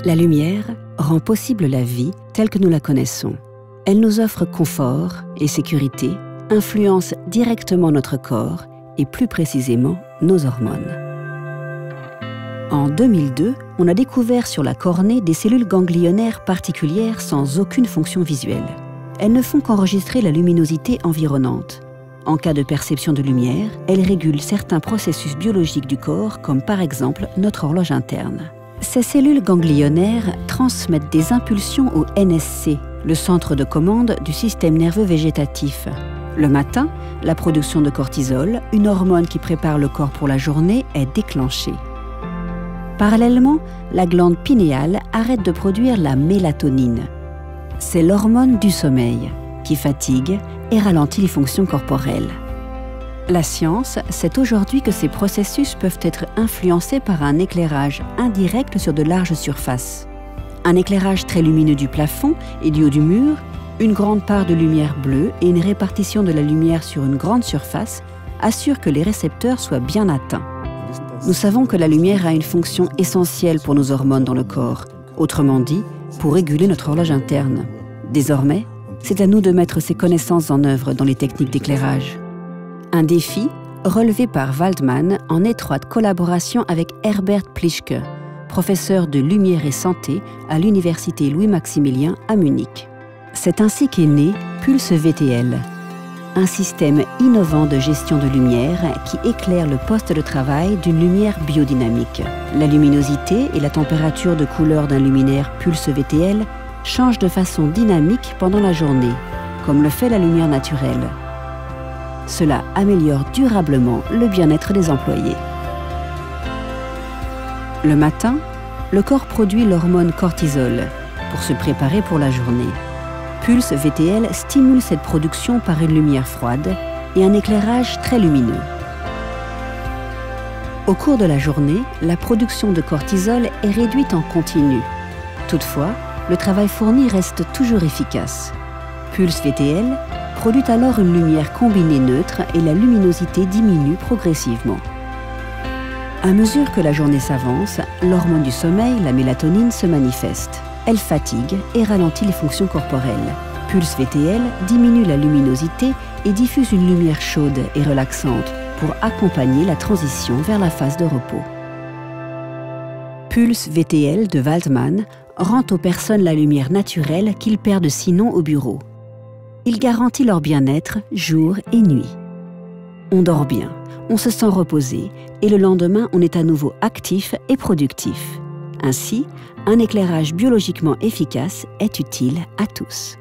La lumière rend possible la vie telle que nous la connaissons. Elle nous offre confort et sécurité, influence directement notre corps et plus précisément nos hormones. En 2002, on a découvert sur la cornée des cellules ganglionnaires particulières sans aucune fonction visuelle. Elles ne font qu'enregistrer la luminosité environnante. En cas de perception de lumière, elles régulent certains processus biologiques du corps, comme par exemple notre horloge interne. Ces cellules ganglionnaires transmettent des impulsions au NSC, le centre de commande du système nerveux végétatif. Le matin, la production de cortisol, une hormone qui prépare le corps pour la journée, est déclenchée. Parallèlement, la glande pinéale arrête de produire la mélatonine. C'est l'hormone du sommeil qui fatigue et ralentit les fonctions corporelles. La science sait aujourd'hui que ces processus peuvent être influencés par un éclairage indirect sur de larges surfaces. Un éclairage très lumineux du plafond et du haut du mur, une grande part de lumière bleue et une répartition de la lumière sur une grande surface assurent que les récepteurs soient bien atteints. Nous savons que la lumière a une fonction essentielle pour nos hormones dans le corps, autrement dit, pour réguler notre horloge interne. Désormais, c'est à nous de mettre ces connaissances en œuvre dans les techniques d'éclairage. Un défi relevé par Waldman en étroite collaboration avec Herbert Plischke, professeur de lumière et santé à l'université Louis-Maximilien à Munich. C'est ainsi qu'est né Pulse VTL, un système innovant de gestion de lumière qui éclaire le poste de travail d'une lumière biodynamique. La luminosité et la température de couleur d'un luminaire Pulse VTL changent de façon dynamique pendant la journée, comme le fait la lumière naturelle. Cela améliore durablement le bien-être des employés. Le matin, le corps produit l'hormone cortisol pour se préparer pour la journée. Pulse VTL stimule cette production par une lumière froide et un éclairage très lumineux. Au cours de la journée, la production de cortisol est réduite en continu. Toutefois, le travail fourni reste toujours efficace. Pulse VTL produit alors une lumière combinée neutre et la luminosité diminue progressivement. À mesure que la journée s'avance, l'hormone du sommeil, la mélatonine, se manifeste. Elle fatigue et ralentit les fonctions corporelles. Pulse VTL diminue la luminosité et diffuse une lumière chaude et relaxante pour accompagner la transition vers la phase de repos. Pulse VTL de Waldman rend aux personnes la lumière naturelle qu'ils perdent sinon au bureau. Il garantit leur bien-être jour et nuit. On dort bien, on se sent reposé et le lendemain on est à nouveau actif et productif. Ainsi, un éclairage biologiquement efficace est utile à tous.